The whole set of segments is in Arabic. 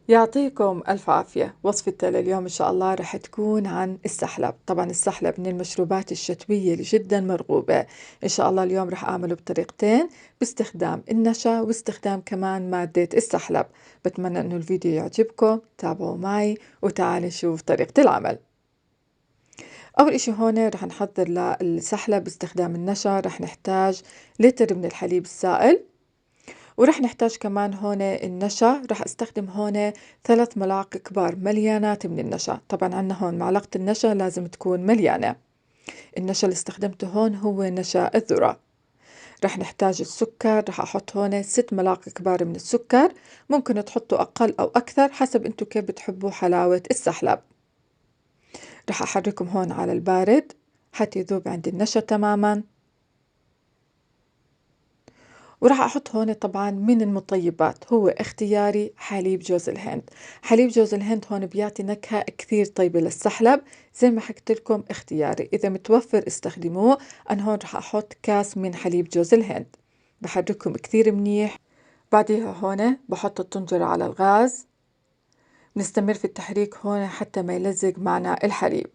يعطيكم ألف عافية. وصفتنا لليوم إن شاء الله رح تكون عن السحلب. طبعا السحلب من المشروبات الشتوية اللي جدا مرغوبة. إن شاء الله اليوم رح أعمله بطريقتين، باستخدام النشا واستخدام كمان مادة السحلب. بتمنى إنه الفيديو يعجبكم، تابعوا معي وتعالوا نشوف طريقة العمل. أول إشي هون رح نحضر للسحلب باستخدام النشا. رح نحتاج لتر من الحليب السائل، ورح نحتاج كمان هون النشا. رح استخدم هون 3 ملاعق كبار مليانات من النشا. طبعا عنا هون معلقة النشا لازم تكون مليانة. النشا اللي استخدمته هون هو نشا الذرة. رح نحتاج السكر. رح احط هون 6 ملاعق كبار من السكر. ممكن تحطوا اقل او اكثر حسب انتو كيف بتحبوا حلاوة السحلب. رح احركهم هون على البارد حتى يذوب عندي النشا تماما. وراح أحط هون طبعا من المطيبات، هو اختياري حليب جوز الهند. حليب جوز الهند هون بيعطي نكهة كثير طيبة للسحلب. زي ما حكيت لكم اختياري، إذا متوفر استخدموه. أنا هون راح أحط كاس من حليب جوز الهند. بحركهم كثير منيح. بعديها هون بحط الطنجرة على الغاز. بنستمر في التحريك هون حتى ما يلزق معنا الحليب.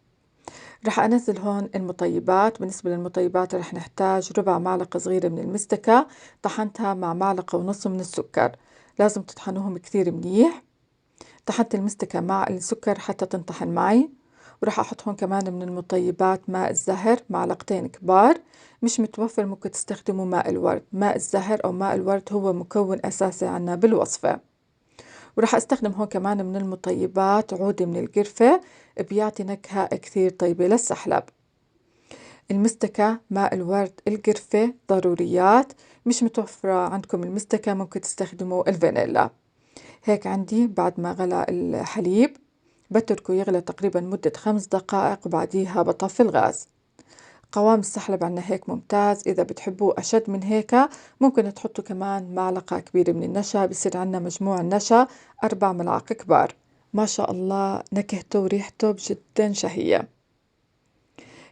رح أنزل هون المطيبات. بالنسبة للمطيبات رح نحتاج 1/4 معلقة صغيرة من المستكة، طحنتها مع 1.5 معلقة من السكر. لازم تطحنوهم كثير منيح. طحنت المستكة مع السكر حتى تنطحن معي. ورح أحط هون كمان من المطيبات ماء الزهر 2 معلقة كبار. مش متوفر ممكن تستخدموا ماء الورد. ماء الزهر أو ماء الورد هو مكون أساسي عنا بالوصفة. وراح استخدم هون كمان من المطيبات عود من القرفة، بيعطي نكهة كثير طيبة للسحلب. المستكة، ماء الورد، القرفة ضروريات. مش متوفرة عندكم المستكة ممكن تستخدموا الفانيلا. هيك عندي بعد ما غلى الحليب بتركه يغلى تقريبا مدة 5 دقائق، وبعديها بطفي الغاز. قوام السحلب عنا هيك ممتاز. إذا بتحبوه أشد من هيك ممكن تحطوا كمان معلقة كبيرة من النشا. بصير عنا مجموع النشا 4 ملاعق كبار. ما شاء الله نكهته وريحته جدا شهية.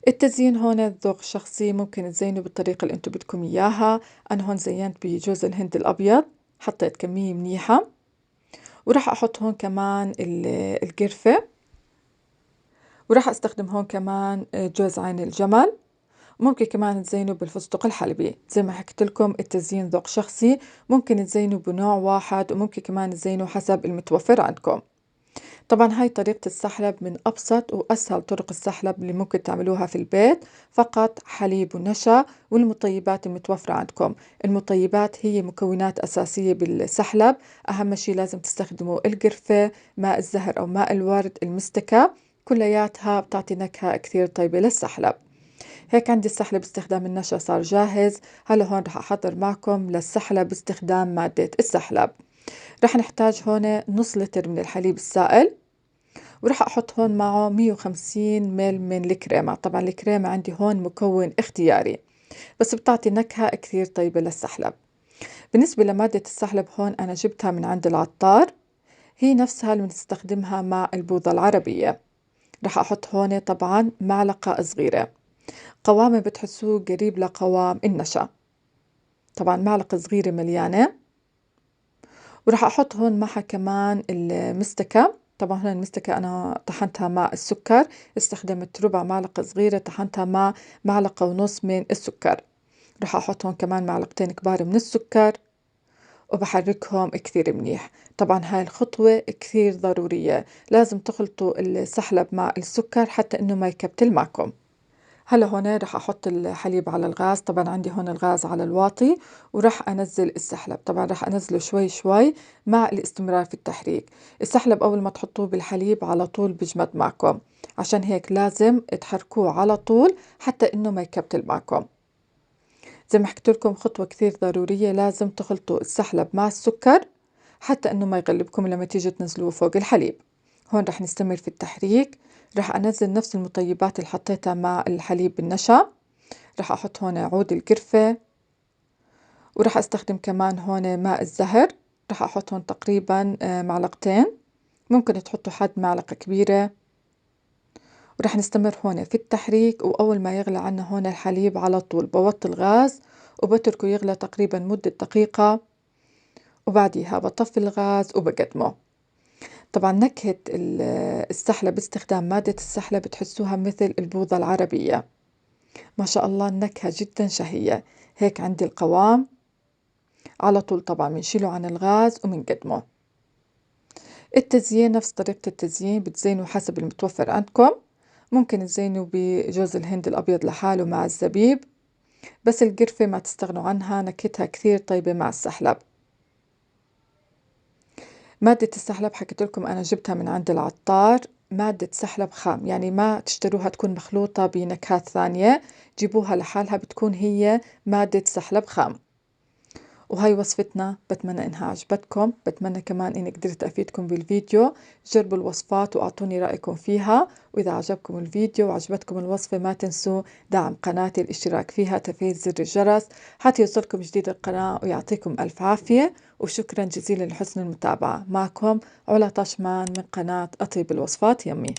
التزيين هون الذوق الشخصي، ممكن تزينوا بالطريقة اللي انتم بدكم اياها. انا هون زينت بجوز الهند الابيض، حطيت كمية منيحة. وراح احط هون كمان القرفة. وراح استخدم هون كمان جوز عين الجمل. ممكن كمان تزينوا بالفستق الحلبي. زي ما حكيت لكم التزيين ذوق شخصي، ممكن تزينوا بنوع واحد وممكن كمان تزينوا حسب المتوفر عندكم. طبعا هاي طريقة السحلب من أبسط وأسهل طرق السحلب اللي ممكن تعملوها في البيت. فقط حليب ونشا والمطيبات المتوفرة عندكم. المطيبات هي مكونات أساسية بالسحلب. أهم شي لازم تستخدموا القرفة، ماء الزهر أو ماء الورد، المستكة. كلياتها بتعطي نكهة كثير طيبة للسحلب. هيك عندي السحلب باستخدام النشا صار جاهز. هلا هون رح أحضر معكم للسحلب باستخدام مادة السحلب. رح نحتاج هون نص لتر من الحليب السائل. وراح أحط هون معه 150 مل من الكريمة. طبعا الكريمة عندي هون مكون اختياري، بس بتعطي نكهة كثير طيبة للسحلب. بالنسبة لمادة السحلب هون أنا جبتها من عند العطار. هي نفسها اللي بنستخدمها مع البوظة العربية. راح أحط هون طبعا معلقة صغيرة. قوامه بتحسوه قريب لقوام النشا. طبعا معلقة صغيرة مليانة. وراح أحط هون معها كمان المستكة. طبعا هون المستكة أنا طحنتها مع السكر. استخدمت 1/4 معلقة صغيرة طحنتها مع 1.5 معلقة من السكر. راح أحط هون كمان 2 معلقتين كبار من السكر. وبحركهم كثير منيح. طبعا هاي الخطوة كثير ضرورية. لازم تخلطوا السحلب مع السكر حتى إنه ما يكبتل معكم. هلا هون رح احط الحليب على الغاز. طبعا عندي هون الغاز على الواطي. وراح انزل السحلب. طبعا راح انزله شوي شوي مع الاستمرار في التحريك. السحلب اول ما تحطوه بالحليب على طول بجمد معكم. عشان هيك لازم تحركوه على طول حتى انه ما يكبتل معكم. زي ما حكيت لكم خطوة كثير ضرورية، لازم تخلطوا السحلب مع السكر حتى انه ما يغلبكم لما تيجي تنزلوه فوق الحليب. هون رح نستمر في التحريك. رح انزل نفس المطيبات اللي حطيتها مع الحليب بالنشا. رح احط هون عود القرفة. ورح استخدم كمان هون ماء الزهر. رح احط هون تقريبا معلقتين. ممكن تحطوا حد معلقة كبيرة. ورح نستمر هون في التحريك. وأول ما يغلى عنا هون الحليب على طول بوطي الغاز وبتركه يغلى تقريبا مدة دقيقة. وبعديها بطفي الغاز وبقدمه. طبعا نكهة السحلب باستخدام مادة السحلب بتحسوها مثل البوظة العربية. ما شاء الله النكهة جدا شهية. هيك عندي القوام، على طول طبعا بنشيله عن الغاز وبنقدمه. التزيين نفس طريقة التزيين، بتزينوا حسب المتوفر عندكم. ممكن تزينوا بجوز الهند الأبيض لحاله مع الزبيب، بس القرفة ما تستغنوا عنها، نكهتها كثير طيبة مع السحلب. مادة السحلب حكيت لكم أنا جبتها من عند العطار، مادة سحلب خام، يعني ما تشتروها تكون مخلوطة بنكهات ثانية، جيبوها لحالها بتكون هي مادة سحلب خام. وهاي وصفتنا، بتمنى إنها عجبتكم، بتمنى كمان إني قدرت أفيدكم بالفيديو. جربوا الوصفات وأعطوني رأيكم فيها، وإذا عجبكم الفيديو وعجبتكم الوصفة ما تنسوا دعم قناتي، الاشتراك فيها، تفعيل زر الجرس حتى يوصلكم جديد القناة، ويعطيكم ألف عافية. وشكرا جزيلا لحسن المتابعة. معكم علا طشمان من قناة أطيب الوصفات يمي.